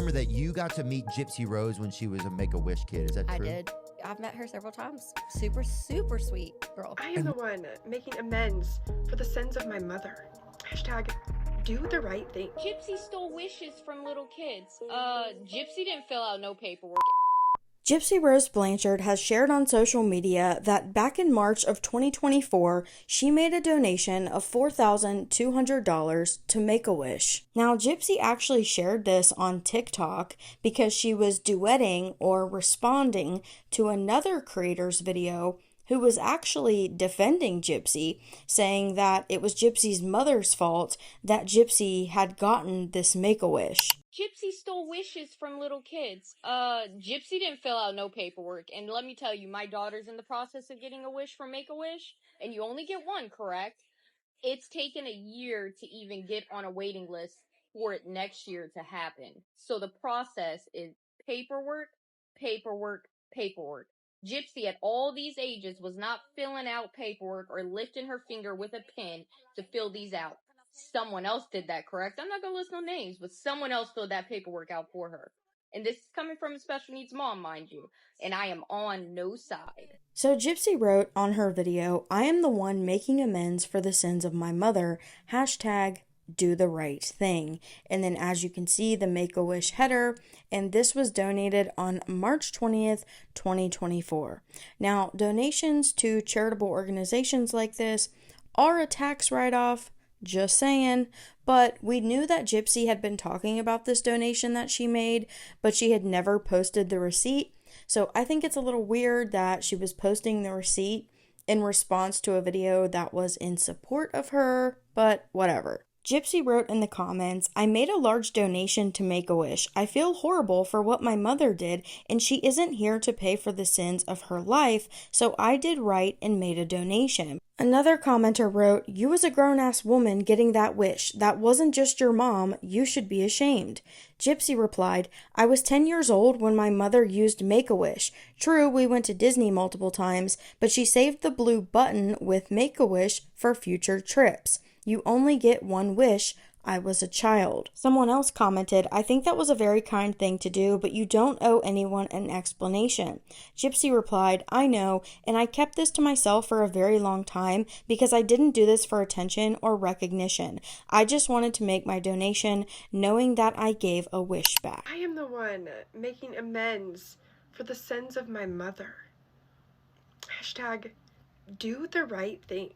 rumor that you got to meet Gypsy Rose when she was a Make-A-Wish kid. Is that true? I did. I've met her several times. Super, super sweet girl. I am the one making amends for the sins of my mother. Hashtag do the right thing. Gypsy stole wishes from little kids. Gypsy didn't fill out no paperwork. Gypsy Rose Blanchard has shared on social media that back in March of 2024, she made a donation of $4,200 to Make-A-Wish. Now, Gypsy actually shared this on TikTok because she was duetting or responding to another creator's video who was actually defending Gypsy, saying that it was Gypsy's mother's fault that Gypsy had gotten this Make-A-Wish. Gypsy stole wishes from little kids. Gypsy didn't fill out no paperwork. And let me tell you, my daughter's in the process of getting a wish from Make-A-Wish. And you only get one, correct? It's taken a year to even get on a waiting list for it next year to happen. So the process is paperwork, paperwork, paperwork. Gypsy at all these ages was not filling out paperwork or lifting her finger with a pen to fill these out. Someone else did that, correct? I'm not going to list no names, but someone else filled that paperwork out for her. And this is coming from a special needs mom, mind you. And I am on no side. So Gypsy wrote on her video, "I am the one making amends for the sins of my mother. Hashtag do the right thing." And then as you can see, the Make-A-Wish header, and this was donated on March 20th, 2024. Now, donations to charitable organizations like this are a tax write-off. Just saying, but we knew that Gypsy had been talking about this donation that she made, but she had never posted the receipt. So I think it's a little weird that she was posting the receipt in response to a video that was in support of her, but whatever. Gypsy wrote in the comments, "I made a large donation to Make-A-Wish. I feel horrible for what my mother did, and she isn't here to pay for the sins of her life, so I did right and made a donation." Another commenter wrote, "You as a grown-ass woman getting that wish. That wasn't just your mom. You should be ashamed." Gypsy replied, "I was 10 years old when my mother used Make-A-Wish. True, we went to Disney multiple times, but she saved the blue button with Make-A-Wish for future trips. You only get one wish. I was a child." Someone else commented, "I think that was a very kind thing to do, but you don't owe anyone an explanation." Gypsy replied, "I know, and I kept this to myself for a very long time because I didn't do this for attention or recognition. I just wanted to make my donation knowing that I gave a wish back." I am the one making amends for the sins of my mother. Hashtag do the right thing.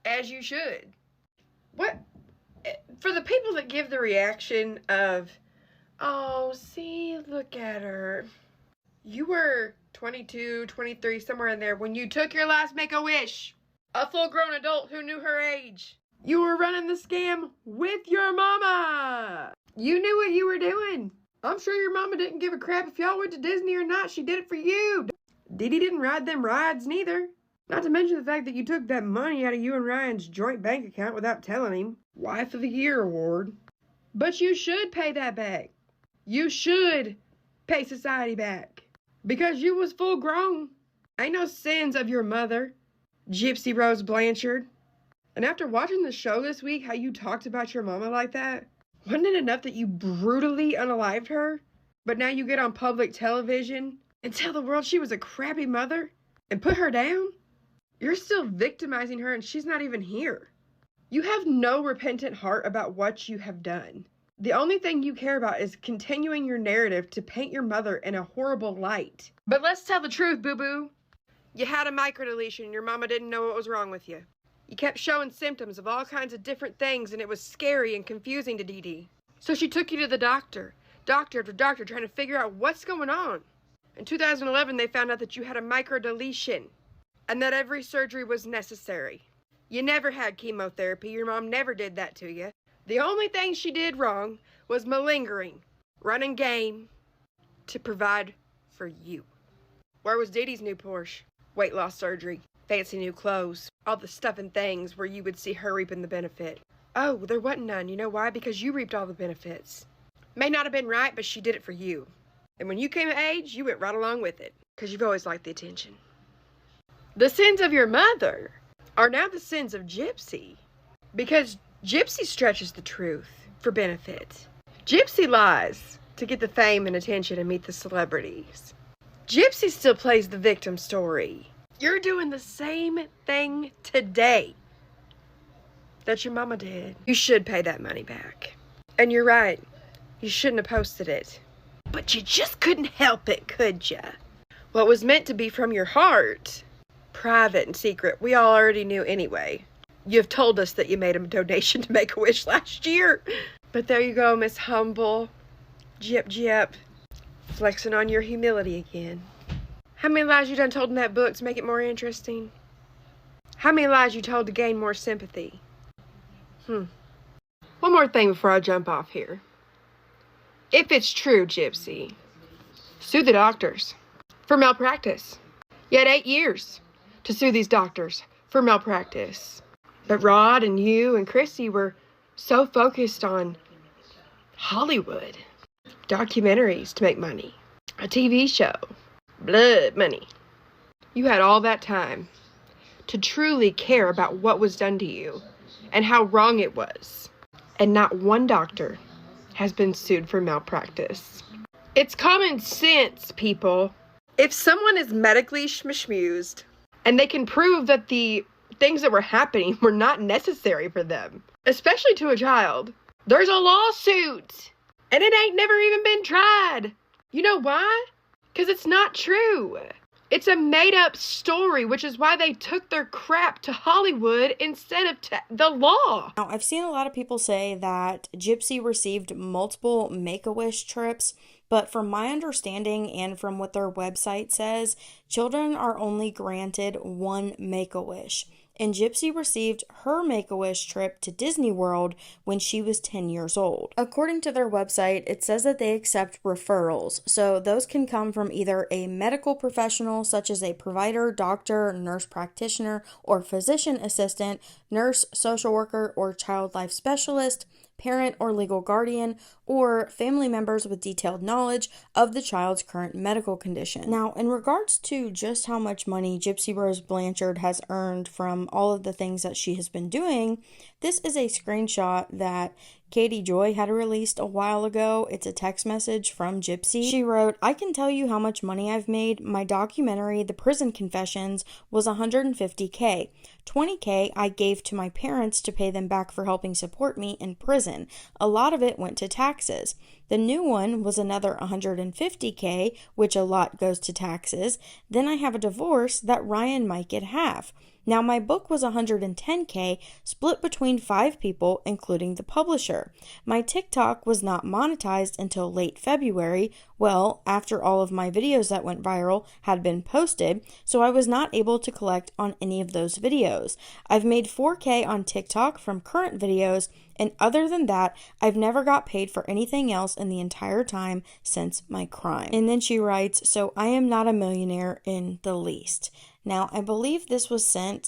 As you should. What? For the people that give the reaction of, "Oh, see, look at her. You were 22, 23, somewhere in there when you took your last Make-A-Wish. A full-grown adult who knew her age. You were running the scam with your mama. You knew what you were doing. I'm sure your mama didn't give a crap if y'all went to Disney or not. She did it for you. Dee didn't ride them rides neither. Not to mention the fact that you took that money out of you and Ryan's joint bank account without telling him. Wife of the Year award. But you should pay that back. You should pay society back. Because you was full grown. Ain't no sins of your mother, Gypsy Rose Blanchard. And after watching the show this week, how you talked about your mama like that, wasn't it enough that you brutally unalived her? But now you get on public television and tell the world she was a crappy mother and put her down? You're still victimizing her and she's not even here. You have no repentant heart about what you have done. The only thing you care about is continuing your narrative to paint your mother in a horrible light. But let's tell the truth, boo-boo. You had a microdeletion and your mama didn't know what was wrong with you. You kept showing symptoms of all kinds of different things and it was scary and confusing to Dee Dee. So she took you to the doctor after doctor, trying to figure out what's going on. In 2011, they found out that you had a microdeletion and that every surgery was necessary. You never had chemotherapy. Your mom never did that to you. The only thing she did wrong was malingering, running game to provide for you. Where was Dee Dee's new Porsche? Weight loss surgery, fancy new clothes, all the stuff and things where you would see her reaping the benefit. Oh, there wasn't none. You know why? Because you reaped all the benefits. May not have been right, but she did it for you. And when you came of age, you went right along with it. Because you've always liked the attention. The sins of your mother are now the sins of Gypsy. Because Gypsy stretches the truth for benefit. Gypsy lies to get the fame and attention and meet the celebrities. Gypsy still plays the victim story. You're doing the same thing today that your mama did. You should pay that money back. And you're right, you shouldn't have posted it. But you just couldn't help it, could ya? What was meant to be from your heart, private and secret, we all already knew anyway. You've told us that you made a donation to Make-A-Wish last year. But there you go, Miss Humble. Gyp, flexing on your humility again. How many lies you done told in that book to make it more interesting? How many lies you told to gain more sympathy? One more thing before I jump off here. If it's true, Gypsy, sue the doctors for malpractice. You had 8 years to sue these doctors for malpractice. But Rod and you and Chrissy were so focused on Hollywood, documentaries to make money, a TV show, blood money. You had all that time to truly care about what was done to you and how wrong it was. And not one doctor has been sued for malpractice. It's common sense, people. If someone is medically schmused and they can prove that the things that were happening were not necessary for them, especially to a child, there's a lawsuit. And it ain't never even been tried. You know why? Because it's not true. It's a made-up story, which is why they took their crap to Hollywood instead of to the law. Now, I've seen a lot of people say that Gypsy received multiple Make-A-Wish trips, but from my understanding and from what their website says, children are only granted one Make-A-Wish. And Gypsy received her Make-A-Wish trip to Disney World when she was 10 years old. According to their website, it says that they accept referrals, so those can come from either a medical professional such as a provider, doctor, nurse practitioner, or physician assistant, nurse, social worker, or child life specialist, parent or legal guardian, or family members with detailed knowledge of the child's current medical condition. Now, in regards to just how much money Gypsy Rose Blanchard has earned from all of the things that she has been doing, this is a screenshot that Katie Joy had released a while ago. It's a text message from Gypsy. She wrote, "I can tell you how much money I've made. My documentary, The Prison Confessions, was $150K. $20K I gave to my parents to pay them back for helping support me in prison. A lot of it went to taxes. The new one was another $150K, which a lot goes to taxes. Then I have a divorce that Ryan might get half. Now, my book was $110K, split between 5 people, including the publisher. My TikTok was not monetized until late February, well, after all of my videos that went viral had been posted, so I was not able to collect on any of those videos. I've made $4K on TikTok from current videos, and other than that, I've never got paid for anything else in the entire time since my crime." And then she writes, "So I am not a millionaire in the least." Now, I believe this was sent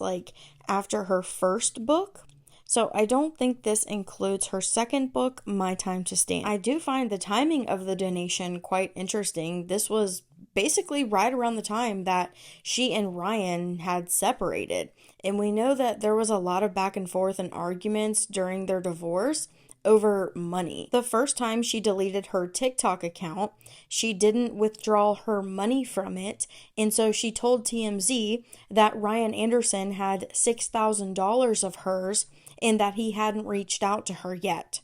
after her first book, so I don't think this includes her second book, My Time to Stand. I do find the timing of the donation quite interesting. This was basically right around the time that she and Ryan had separated, and we know that there was a lot of back and forth and arguments during their divorce over money. The first time she deleted her TikTok account, she didn't withdraw her money from it, and so she told TMZ that Ryan Anderson had $6,000 of hers and that he hadn't reached out to her yet,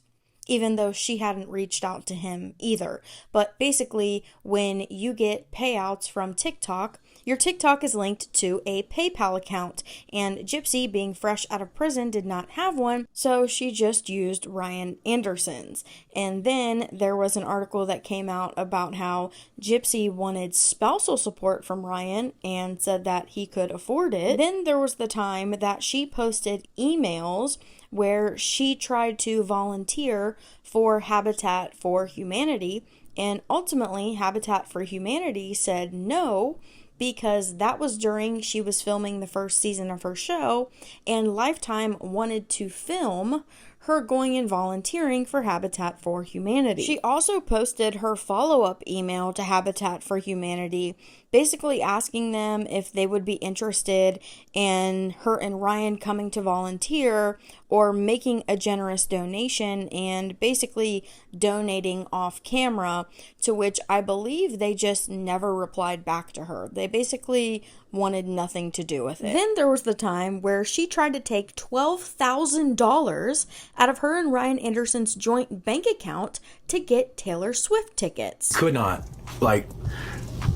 even though she hadn't reached out to him either. But basically, when you get payouts from TikTok, your TikTok is linked to a PayPal account, and Gypsy, being fresh out of prison, did not have one, so she just used Ryan Anderson's. And then there was an article that came out about how Gypsy wanted spousal support from Ryan and said that he could afford it. Then there was the time that she posted emails where she tried to volunteer for Habitat for Humanity, and ultimately Habitat for Humanity said no, because that was during she was filming the first season of her show, and Lifetime wanted to film her going and volunteering for Habitat for Humanity. She also posted her follow-up email to Habitat for Humanity, basically asking them if they would be interested in her and Ryan coming to volunteer, or making a generous donation and basically donating off camera, to which I believe they just never replied back to her. They basically wanted nothing to do with it. Then there was the time where she tried to take $12,000 out of her and Ryan Anderson's joint bank account to get Taylor Swift tickets. Could not, like,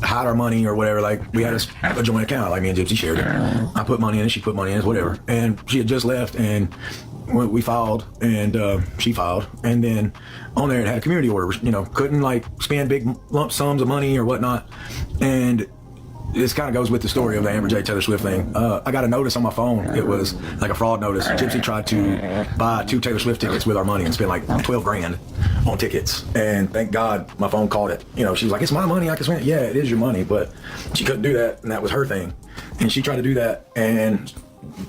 hide our money or whatever. Like, we had a joint account, like me and Gypsy shared it. I put money in it, she put money in it, whatever. And she had just left, and we filed, and she filed, and then on there it had a community order, you know, couldn't like spend big lump sums of money or whatnot. And this kind of goes with the story of the Amber J. Taylor Swift thing. I got a notice on my phone. It was like a fraud notice. Gypsy tried to buy 2 Taylor Swift tickets with our money and spend like 12 grand on tickets. And thank God my phone caught it. You know, she was like, it's my money, I can spend it. Yeah, it is your money, but she couldn't do that, and that was her thing. And she tried to do that, and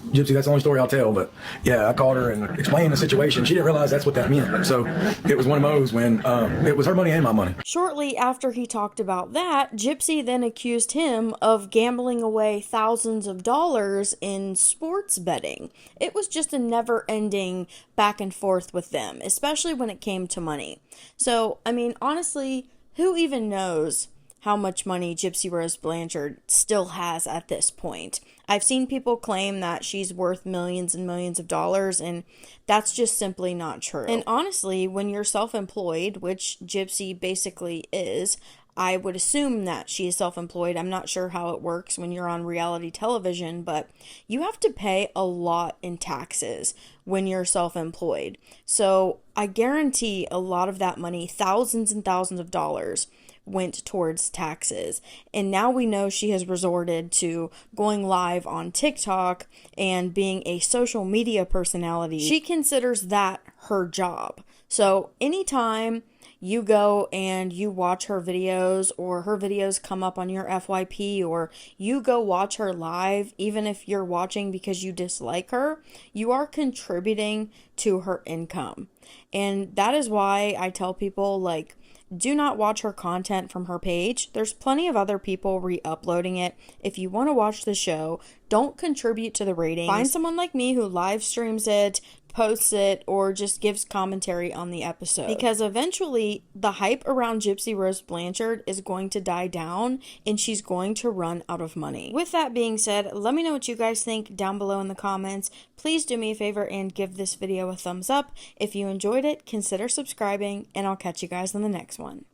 Gypsy, that's the only story I'll tell, but yeah, I called her and explained the situation. She didn't realize that's what that meant. So it was one of those when it was her money and my money. Shortly after he talked about that, Gypsy then accused him of gambling away thousands of dollars in sports betting. It was just a never-ending back and forth with them, especially when it came to money. So, I mean, honestly, who even knows how much money Gypsy Rose Blanchard still has at this point? I've seen people claim that she's worth millions and millions of dollars, and that's just simply not true. And honestly, when you're self-employed, which Gypsy basically is, I would assume that she is self-employed. I'm not sure how it works when you're on reality television, but you have to pay a lot in taxes when you're self-employed. So I guarantee a lot of that money, thousands and thousands of dollars, went towards taxes. And now we know she has resorted to going live on TikTok and being a social media personality. She considers that her job. So anytime you go and you watch her videos, or her videos come up on your FYP, or you go watch her live, even if you're watching because you dislike her, you are contributing to her income. And that is why I tell people, like, do not watch her content from her page. There's plenty of other people re-uploading it. If you want to watch the show, don't contribute to the ratings. Find someone like me who live streams it, posts it, or just gives commentary on the episode. Because eventually, the hype around Gypsy Rose Blanchard is going to die down, and she's going to run out of money. With that being said, let me know what you guys think down below in the comments. Please do me a favor and give this video a thumbs up. If you enjoyed it, consider subscribing, and I'll catch you guys in the next one.